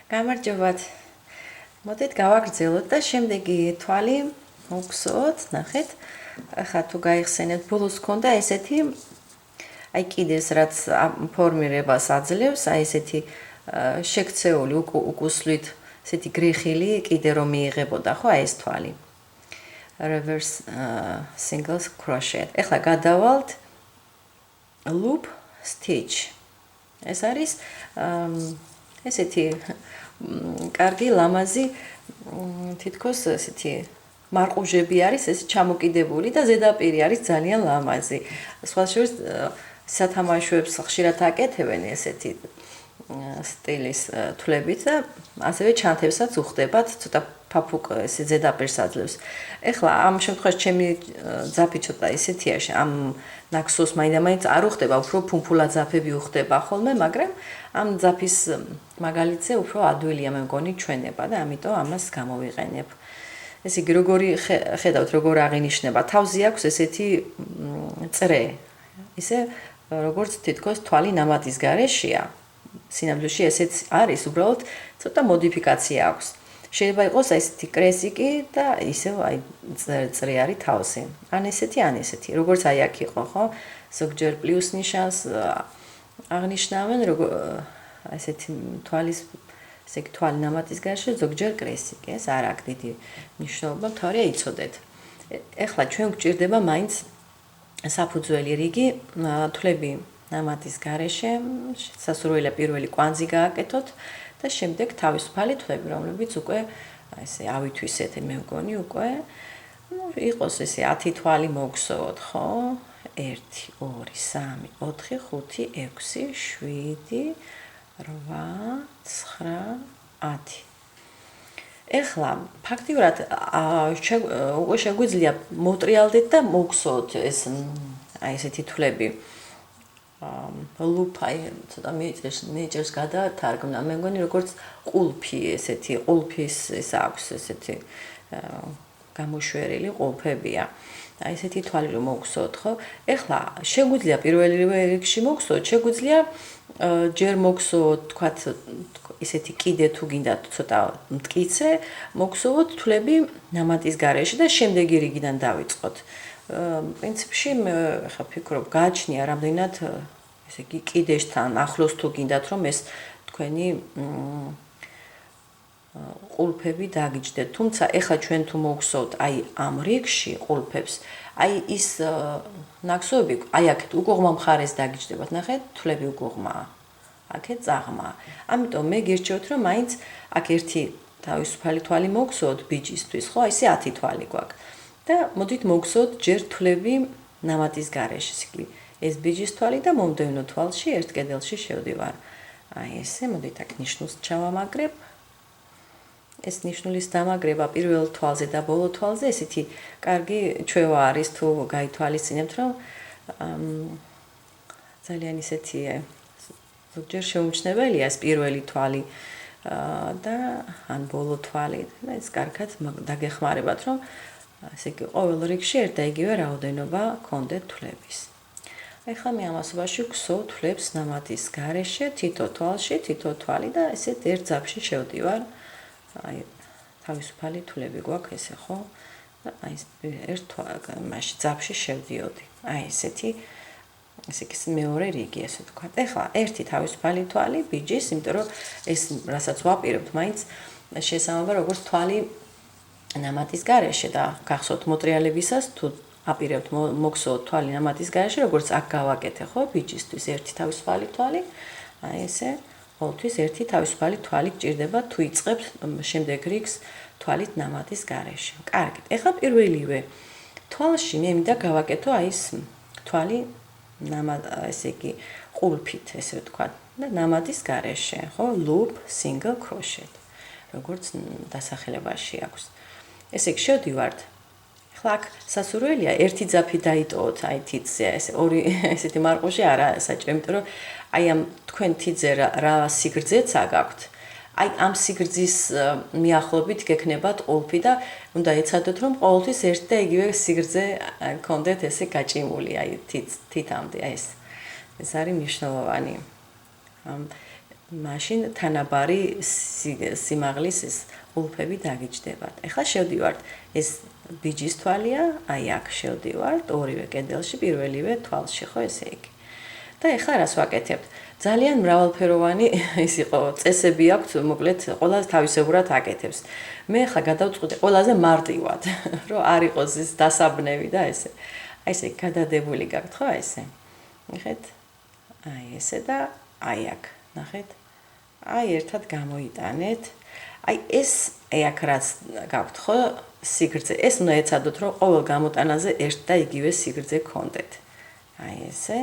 გამარჯობათ. მოდით გავაგრძელოთ და შემდეგი თვალი მოგხსოვოთ, ნახეთ. ახლა თუ გაიხსენებთ, ბოლოს ქონდა ესეთი აი კიდეს რაც ფორმირებას აძლევს, აი ესეთი შექცეული უკუსლით, ესეთი გრეხილი კიდე რომ მიიღებოდა, ხო, აი ეს თვალი. Reverse single crochet. ახლა გადავალთ loop stitch. ეს არის ესეთი კარგი ლამაზი თითქოს ესეთი მარყუჟები არის ეს ჩამოკიდებული და ზედაპირი არის ძალიან ლამაზი. სხვა შორის სათამაშოებს ხშირად აკეთებენ ესეთი სტილის თვლებით და ასევე ჩანთებსაც უხდებათ, ცოტა ფაფუკ ესე ზედაპირს აძლევს. ეხლა ამ შემთხვევაში ჩემი ძაფი ცოტა ესეთია, ამ ნაქსოს მაინდა-მაინც არ უხდება, უფრო ფუმფულა ძაფები უხდება ხოლმე, მაგრამ ამ ძაფის მაგალითზე უფრო ადვილია მე მგონი ჩვენება და ამიტომ ამას გამოვიყენებ. ესე იგი როგორი ხედავთ, როგორ აღინიშნება, თავზე აქვს ესეთი წრე. ისე როგორც თითქოს თვალი ნამატის გარეშეა. სინამდვილეში ესეც არის, უბრალოდ ცოტა მოდიფიკაცია აქვს. შეიძლება იყოს ესეთი კრესიკი და ისევ აი წრე არის თავზე. ან ესეთი, როგორც აი აქ იყო, ხო? ზოგჯერ პლუს ნიშანს აღნიშნავენ, ესეთი თვალის ესე იგი თვალი ნამატის გარეშე ზოგჯერ კრესიკი, ეს არ აქვს დიდი მნიშვნელობა, თორე იცოდეთ. ეხლა ჩვენ გვჭირდება მაინც საფუძველი რიგი თვლები ნამატის გარეშე, სასურველია პირველი კვანძი გააკეთოთ და შემდეგ თავისუფალი თვლები, რომლებიც უკვე ესე ავითვისეთ, მე მგონი უკვე იყოს ესე 10 თვალი მოგხსოვოთ, ხო? 1 2 3 4 5 6 7 8 9 10. ეხლა ფაქტიურად უკვე შეგვიძლია მოტრიალდეთ და მოგხსოვოთ ეს აი ესეთი თვლები. loop აი ცოტა მეჭერს გადათარგმნა. მე მგონი როგორც ყულფი ესეთი, ყულფის ეს აქვს ესეთი გამოშვერილი ყულფებია. აი ესეთი თვალი რომ მოგხსოვოთ, ხო? ეხლა შეგვიძლია პირველ რიგში მოგხსოვოთ, შეგვიძლია ჯერ მოგხსოვოთ, თქვათ ისეთი კიდე თუ გინდათ ცოტა მტკიცე, მოგხსოვოთ თვლები ნამატის გარეშე და შემდეგი რიგიდან დავიწყოთ. პრინციპში მე ხა ფიქრობ, გააჩნია რამდენად ესე იგი კიდეშთან ახლოს თუ გინდათ რომ ეს თქვენი ყულფები დაგიჯდეთ. თუმცა ეხლა ჩვენ თუ მოგხსოვთ აი ამ რიგში ყულფებს, აი ის ნაქსოები აი აქეთ უგუღმა მხარეს დაგიჯდებათ. ნახეთ, თვლები უგუღმაა. აქეთ წაღმაა. ამიტომ მე გირჩევთ რომ მაინც აქ ერთი თავისუფალი თვალი მოგხსოვთ ბიჭისთვის, ხო? აი ესე 10 თვალი გვაქვს. და მოდით მოგხსოვთ ჯერ თვლები ნამატის გარეშე. ეს ბიჭის თვალი და მომდევნო თვალში ერთ კედელში შევდივარ. აი ესე, მოდით აქ ნიშნულს ჩავამაგრებ. ეს ნიშნულის დამაგრება პირველ თვალზე და ბოლო თვალზე ესეთი კარგი ჩვევა არის თუ გაითვალისწინებთ რომ ძალიან ისეთი ზოგჯერ შეუმჩნეველია ეს პირველი თვალი და ან ბოლო თვალი და ეს კარგად დაგეხმარებათ რომ ესე იგი ყოველ რიგში ერთ და იგივე რაოდენობა გქონდეთ თვლების. ეხლა მე ამასობაში ვგსოვ თვლებს ნამატის გარეშე თითო თვალში, თითო თვალი და ესეთ ერთ ძაფში შევდივარ. აი თავისუფალი თვლები გვაქვს ესე, ხო? და აი ერთ მაშინ ძაფში შევდიოდი. აი ესეთი ესე იგი მეორე რიგი ესე ვთქვათ. ეხლა ერთი თავისუფალი თვალი ბიჭის, იმიტომ რომ ეს რასაც ვაპირებთ, მაინც შესაძლოა როგორც თვალი ნამატის გარეშე და გახსოვთ მოტრიალებისას თუ აპირებთ მოგხსოვოთ თვალი ნამატის გარეშე, როგორც აქ გავაკეთე, ხო, ბიჭისთვის ერთი თავისუფალი თვალი. აი ესე ყოველთვის ერთი თავისუფალი თვალი გჭირდება თუ იწყებთ შემდეგ რიგს თვალით ნამატის გარეშე. კარგით. ეხლა პირველივე თვალში მე მინდა გავაკეთო აი ეს თვალი ესე იგი ყულფით, ესე ვთქვათ, და ნამატის გარეშე, ხო? loop single crochet. როგორც დასახელებაში აქვს. ესე იგი შევდივართ. ეხლა აქ სასურველია ერთი ძაფი დაიტოვოთ აი თითზე, ესე ორი ესეთი მარყუჟი არა საჭირო, იმიტომ რომ აი ამ თქვენ თითზე რა სიგრძეც აგაქვთ. აი ამ სიგრძის მიახლოებით გექნებათ ყულფი და უნდა ეცადოთ რომ ყოველთვის ერთ და იგივე სიგრძე გქონდეთ ესე გაჭიმული აი თითამდე ეს არის მნიშვნელოვანი. მაშინ თანაბარი სიმაღლის ეს ყულფები დაგიჯდებათ. ეხლა შევდივართ, ეს ბიჯის თვალია, აი აქ შევდივართ, ორივე კედელში, პირველივე თვალში, ხო ესე იგი. და ეხლა რას ვაკეთებთ? ძალიან მრავალფეროვანი ის იყო, წესები აქვს, მოკლედ, ყველა თავისებურად აკეთებს. მე ეხლა გადავწყვიტე ყველაზე მარტივად, რომ არ იყოს ეს დასაბნევი და ესე. აი ესე გადადებული გაქვთ, ხო, ესე. ნახეთ? აი ესე და აი აქ, ნახეთ? აი ერთად გამოიტანეთ. აი ეს აქ რაც გაქვთ, ხო, სიგრძე. ეს უნდა ეცადოთ, რომ ყოველ გამოტანაზე ერთ და იგივე სიგრძე გქონდეთ. აი ესე.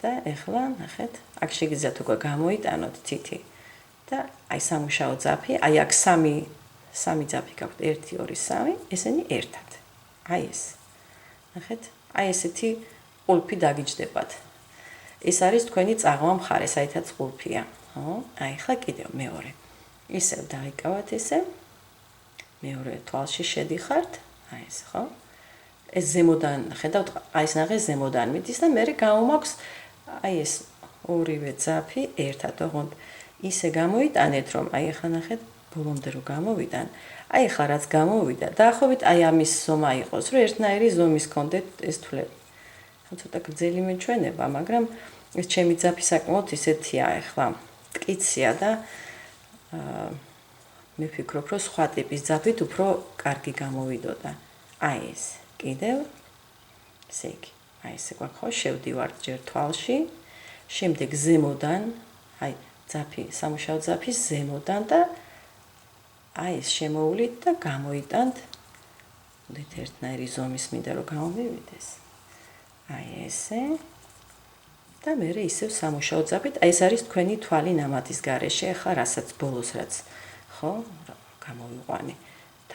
და ეხლა ნახეთ, აქ შეგიძლიათ უკვე გამოიტანოთ თითი. და აი სამუშაო ძაფი, აი აქ სამი ძაფი გაქვთ, 1 2 3, ესენი ერთად. აი ეს. ნახეთ? აი ესეთი ყულფი დაგიჯდებათ. ეს არის თქვენი წაღმა მხარე, საითაც ყულფია, ხო? აი ახლა კიდევ მეორე. ისევ დაიკავათ ესე. მეორე თვალში შედიხართ, აი ეს, ხო? ეს ზემოდან, ხედავთ, აი ეს ნახე ზემოდან მიდის და მერე გამომაქვს აი ეს ორივე ძაფი ერთად, ოღონდ ისე გამოიტანეთ, რომ აი ახლა ნახეთ, ბოლომდე რომ გამოვიდან, აი ახლა რაც გამოვიდა, დაახლოებით აი ამის ზომა იყოს, რომ ერთნაირი ზომის გქონდეთ ეს თვლები. ცოტა გრძელი მეჩვენება, მაგრამ ეს ჩემი ძაფი საკმაოდ ისეთია ახლა, მტკიცია და მე ვფიქრობ, რომ სხვა ტიპის ძაფით უფრო კარგი გამოვიდოდა. აი ეს, კიდევ ესე იგი, აი ესე გვაქვს ხო, შევდივართ ჯერ თვალში, შემდეგ ზემოდან, აი ძაფი, სამუშაო ძაფის ზემოდან და აი ეს შემოვლით და გამოიტანთ. მოდით ერთნაირი ზომის მინდა რომ გამომივიდეს. აი ესე. და მერე ისევ სამუშაო ძაფით, აი ეს არის თქვენი თვალი ნამატის გარეშე, ახლა რასაც ბოლოს რაც ხო, გამოვიყვანე.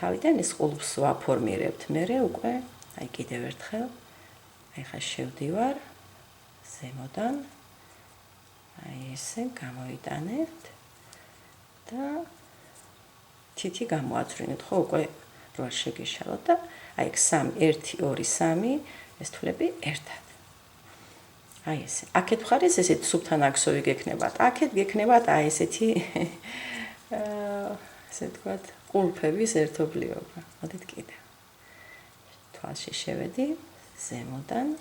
თავიდან ეს ყულფს ვაფორმირებთ, მერე უკვე აი კიდევ ერთხელ აი ხა შევდივარ ზემოდან. აი ესე გამოიტანებთ და თითი გამოაწვრინეთ, ხო, უკვე რო არ შეგეშალოთ და აი 3 1 2 3 ეს თვლები ერთად. აი ესე. აქეთ მხარეს ესეთი სუფთან აქსოვი გექნებათ. აქეთ გექნებათ აი ესეთი ესე ვთქვათ, ყულფების ერთობლიობა. მოდით კიდევ. თვალში შევედი ზემოდან.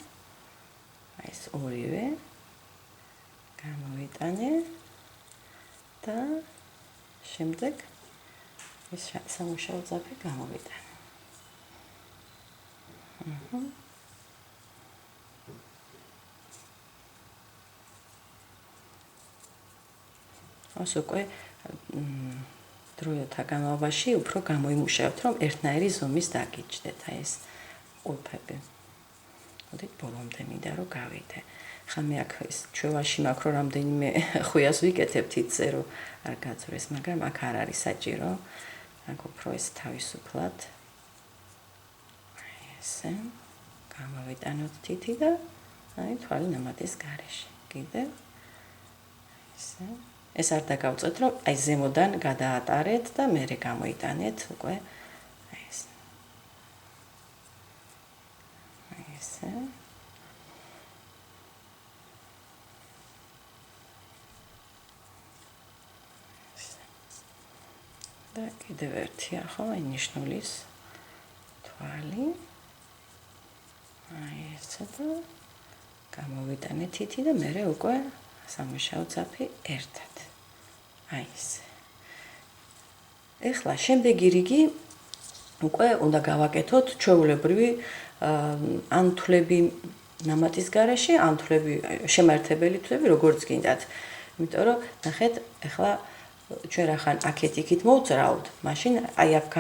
აი ეს ორივე გამოვიტანე და შემდეგ ეს სამუშაო ძაფი გამოვიტანე. ას უკვე დროთა განმავლობაში უფრო გამოიმუშავებთ, რომ ერთნაირი ზომის დაგიჯდეთ, აი ეს ყულფები. მოდით ბოლომდე მინდა რომ გავიდე. ხა მე აქ ეს ჩვევაში მაქვს რომ რამდენიმე ხვიას ვიკეთებ თითზე რომ არ გაძვრეს, მაგრამ აქ არ არის საჭირო. აქ უფრო ეს თავისუფლად. აი ესე. გამოვიტანოთ თითი და აი თვალი ნამატის გარეშე. კიდევ ესე. ეს არ დაგავწოთ, რომ აი ზემოდან გადაატარეთ და მერე გამოიტანეთ უკვე აი ეს. აი ესე. და კიდევ ერთია, ხო, აი ნიშნულის თვალი. აი ესე და გამოვიტანეთ თითი და მერე უკვე სამუშაო ძაფი ერთად. აი ესე. ეხლა შემდეგი რიგი უკვე უნდა გავაკეთოთ ჩვეულებრივი ან თვლები ნამატის გარეშე, ან თვლები შემაერთებელი თვლები როგორც გინდათ. იმიტომ რომ ნახეთ, ეხლა ჩვენ რახან აქეთ იქით მოვძრავთ, მაშინ აი აქ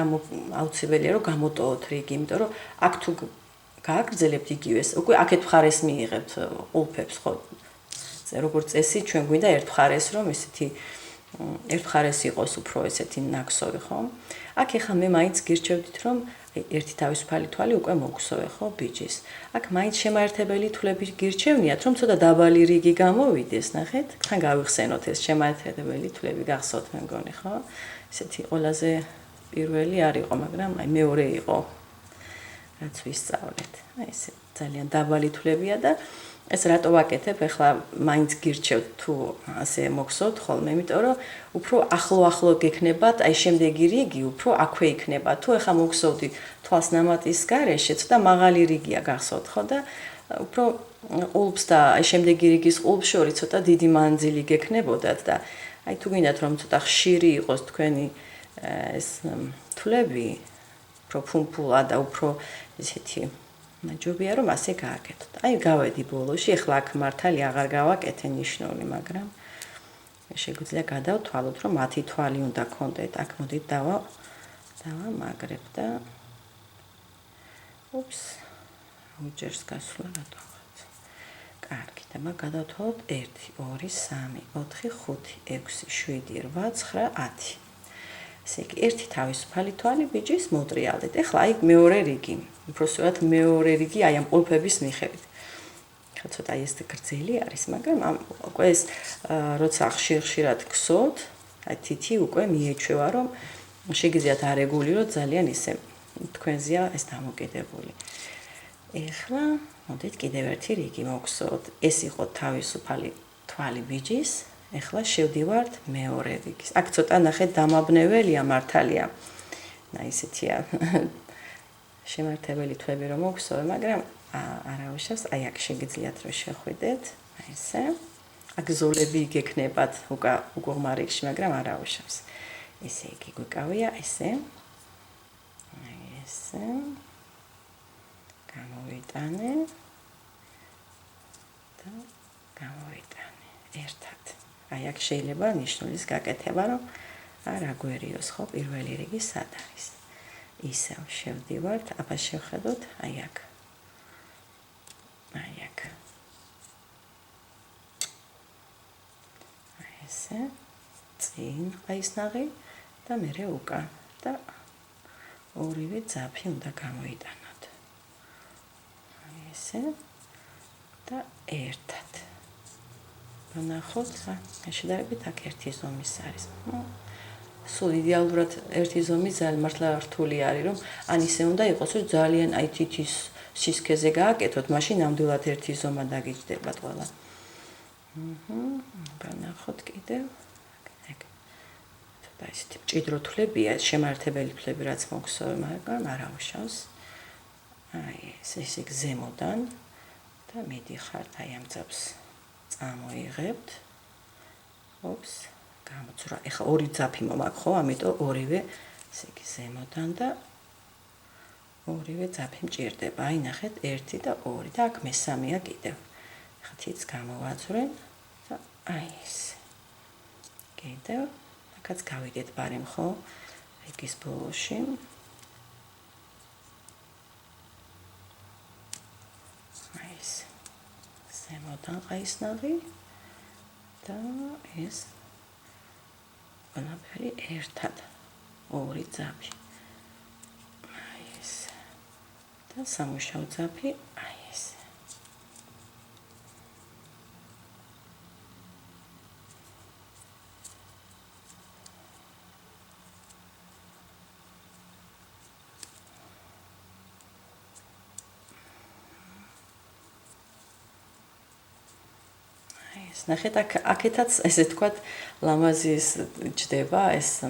აუცილებელია რომ გამოტოვოთ რიგი, იმიტომ რომ აქ თუ გააგრძელებთ იგივეს, უკვე აქეთ მხარეს მიიღებთ ყულფებს, ხო? როგორც წესი ჩვენ გვინდა ერთ მხარეს რომ ესეთი ერთ მხარეს იყოს უფრო ესეთი ნაქსოვი, ხო? აქ ეხლა მე მაინც გირჩევდით რომ ერთი თავისუფალი თვალი უკვე მოგხსოვე, ხო, ბიჯის. აქ მაინც შემაერთებელი თვლები გირჩევნიათ რომ ცოტა დაბალი რიგი გამოვიდეს, ნახეთ? თან გავიხსენოთ ეს შემაერთებელი თვლები გახსოვთ მე მგონი, ხო? ესეთი ყველაზე პირველი არ იყო, მაგრამ აი მეორე იყო. რაც ვისწავლეთ. აი ესე ძალიან დაბალი თვლებია და ეს რატო ვაკეთებ? ეხლა მაინც გირჩევთ თუ ასე მოგსოთ ხოლმე, იმიტომ რომ უფრო ახლო გექნებათ, აი შემდეგი რიგი უფრო აქვე იქნება. თუ ეხლა მოგსოვდი თვალს ნამატის გარეშე, ცოტა მაღალი რიგია გახსოვთ, ხო და უფრო ყულბს და აი შემდეგი რიგის ყულბს შორის ცოტა დიდი მანძილი გექნებოდათ და აი თუ გინდათ რომ ცოტა ხშირი იყოს თქვენი ეს თვლები, უფრო ფუმფულა და უფრო ესეთი ჯობია რომ ასე გააკეთოთ. აი გავედი ბოლოში, ეხლა აქ მართალი აღარ გავაკეთე ნიშნული, მაგრამ შეგვიძლია გადავთვალოთ რომ 10 თვალი უნდა გქონდეთ. აქ მოდით დავამაგრებ და ოპს უჯერს გასვლა რატომღაც. კარგი, და მაგ გადავთვალოთ 1 2 3 4 5 6 7 8 9 10. ესე იგი ერთი თავისუფალი თვალი ბიჭის მოტრიალდეთ. ეხლა აი მეორე რიგი, უბრალოდ მეორე რიგი აი ამ ყულფების მიხედვით. ხა ცოტა ეს გრძელი არის, მაგრამ უკვე ეს როცა ხშირად გსოთ, აი თითი უკვე მიეჩვევა რომ შეგიძლიათ არეგულიროთ ძალიან ისე თქვენზეა ეს დამოკიდებული. ეხლა მოდით კიდევ ერთი რიგი მოგსოთ. ეს იყო თავისუფალი თვალი ბიჭის. ეხლა შევდივართ მეორე რიგის. აქ ცოტა ნახეთ დამაბნეველია მართალია. ისეთია შემართებელი თვები რომ მოგსოვე, მაგრამ არავიშავს, აი აქ შეგიძლიათ რომ შეხვიდეთ, აი ესე. აქ ზოლები გექნებათ უგუღმა რიგში, მაგრამ არავიშავს. ესე იგი გვიკავია ესე. აი ესე. გამოვიტანე და გამოვიტანე ერთად. აი აქ შეიძლება ნიშნულის გაკეთება, რომ არ აგვერიოს ხო პირველი რიგი სად არის. ისევ შევდივართ, აბა შევხედოთ, აი აქ. აი აქ. აი ესე, წინ ყაისნაღი და მერე უკან და ორივე ძაფი უნდა გამოიტანოთ. აი ესე და ერთად. ნახოთ, შედარებით აქ ერთი ზომის არის. სულ იდეალურად ერთი ზომის მართლა რთული არის, რომ ან ისე უნდა იყოს, რომ ძალიან აი თითის სისქეზე გააკეთოთ, მაშინ ნამდვილად ერთი ზომა დაგიჯდებათ ყველა. ნახოთ კიდევ. ცოტა ისეთი მჭიდრო თვლებია, შემართებელი თვლები რაც მოგსოვე, მაგრამ არავშავს. აი ესე ზემოდან და მიდიხართ აი ამ ძაფს. ამოიღებთ. ოპს, გამოძრა. ეხლა ორი ძაფი მომაქვს, ხო? ამიტომ ორივე ესე იგი ზემოდან და ორივე ძაფი მჭირდება. აი ნახეთ 1 და 2 და აქ მესამეა კიდევ. ეხლა თიც გამოვაძვრენ და აი ეს. კიდევ აქაც გავიდეთ ბარემ, ხო? რიგის ბოლოში. აი ეს. ზემოდან ყაისნაღი და ეს ყველაფერი ერთად ორი ძაფი. აი ეს და სამუშაო ძაფი აი ეს. ნახეთ აქეთაც ესე თქვათ ლამაზის ჯდება ეს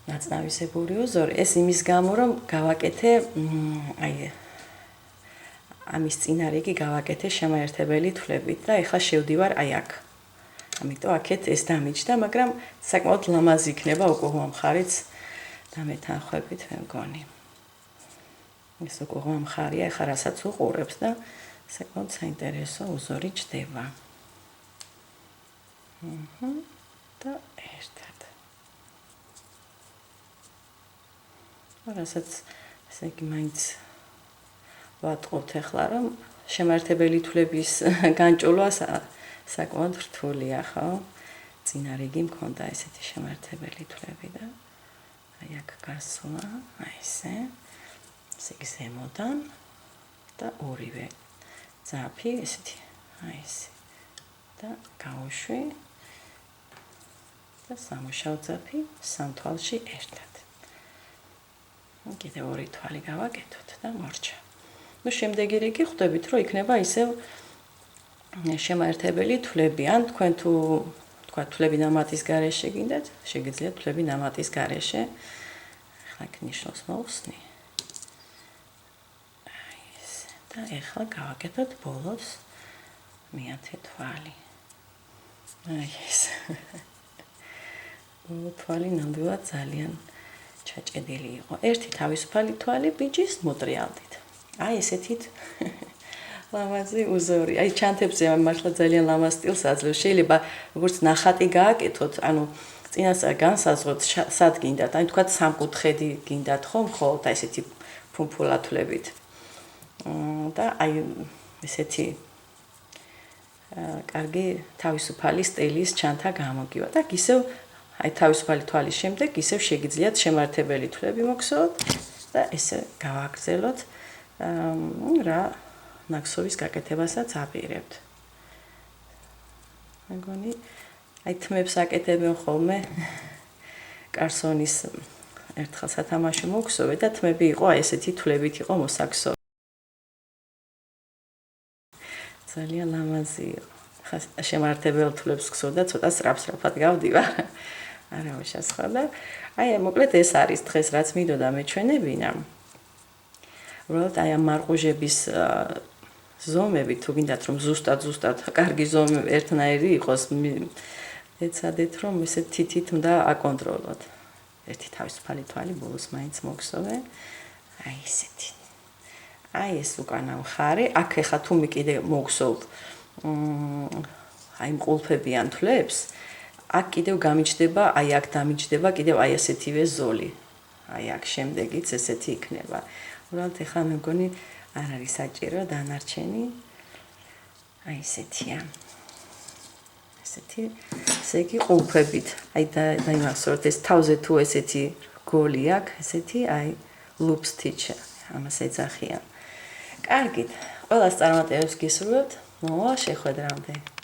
ნაწნავისებური უზორი. ეს იმის გამო რომ გავაკეთე აი ამის წინა რიგი გავაკეთე შემაერთებელი თვლებით და ეხლა შევდივარ აი აქ. ამიტომ აქეთ ეს დამიჯდა, მაგრამ საკმაოდ ლამაზი იქნება უკუღმა მხარიც დამეთანხმებით მე მგონი. ეს უკუღმა მხარია, ეხლა რასაც უყურებს და საკმაოდ საინტერესო უზორი ჯდება. და ერთად. რასაც ესე იგი მაინც ვატყობთ ახლა რომ შემართებელი თვლების განჭოლვა საკმაოდ რთულია, ხო? წინა რიგი მქონდა ესეთი შემართებელი თვლები და აი აქ გასვლა, აი ესე. ესე იგი ზემოდან და ორივე ძაფი ესეთი, აი ესე. და გავუშვი და სამუშაო ძაფი სამ თვალში ერთად. კიდევ ორი თვალი გავაკეთოთ და მორჩა. ნუ შემდეგი რიგი ხვდებით, რომ იქნება ისევ შემაერთებელი თვლები, ან თქვენ თუ თქვა თვლები ნამატის გარეშე გინდათ, შეგიძლიათ თვლები ნამატის გარეშე. ახლა იქ ნიშნავს მოვხსნი. და ახლა გავაკეთოთ ბოლოს მეათე თვალი. აი ეს. თვალი ნამდვილად ძალიან ჩაჭედილი იყო. ერთი თავისუფალი თვალი ბიჭის მოტრიალდით. აი ესეთით ლამაზი უზორი. აი ჩანთებზე მართლა ძალიან ლამაზ სტილს აძლევს. შეიძლება როგორც ნახატი გააკეთოთ, ანუ წინასწარ განსაზღვროთ სად გინდათ. აი თქვა სამკუთხედი გინდათ ხომ, ხოლმე და ესეთი ფუმფულათვლებით. და აი ესეთი კარგი თავისუფალი სტილის ჩანთა გამოგივა და ისევ აი თავისუფალი თვალის შემდეგ ისევ შეგიძლიათ შემართებელი თვლები მოგსოვოთ და ესე გავაგრძელოთ რა ნაკსოვის გაკეთებასაც აპირებთ. მეგონი აი თმებს აკეთებენ ხოლმე კარსონის ერთხელ სათამაშო მოგსოვე და თმები იყო აი ესეთი თვლებით იყო მოსაქსო. ძალიან ლამაზი იყო. ხა შემართებელ თვლებს გსოვდა, ცოტა სრაფსრაფად გავდივარ. არა უშასხა და აი მოკლედ ეს არის დღეს რაც მინდოდა მეჩვენებინა. უბრალოდ აი ამ მარყუჟების ზომები თუ გინდათ რომ ზუსტად კარგი ზომი ერთნაირი იყოს, ეცადეთ რომ ესე თითით უნდა აკონტროლოთ. ერთი თავისუფალი თვალი ბოლოს მაინც მოგსოვე. აი ესეთი. აი ეს უკანა მხარე, აქ ეხა თუ მე კიდე მოგსოვ აი მყულფებიან თვლებს, აქ კიდევ გამიჩნდება, აი აქ დამიჩნდება კიდევ აი ესეთივე ზოლი. აი აქ შემდეგიც ესეთი იქნება. უბრალოდ ეხლა მე მგონი არ არის საჭირო დანარჩენი. აი ესეთია. ესეთი ესე იგი ყულფებით. აი დაიმახსოვრეთ ეს თავზე თუ ესეთი გოლი აქვს, ესეთი აი loop stitch ამას ეძახიან. კარგით, ყველას წარმატებებს გისურვებთ. მოვა შეხვედრამდე.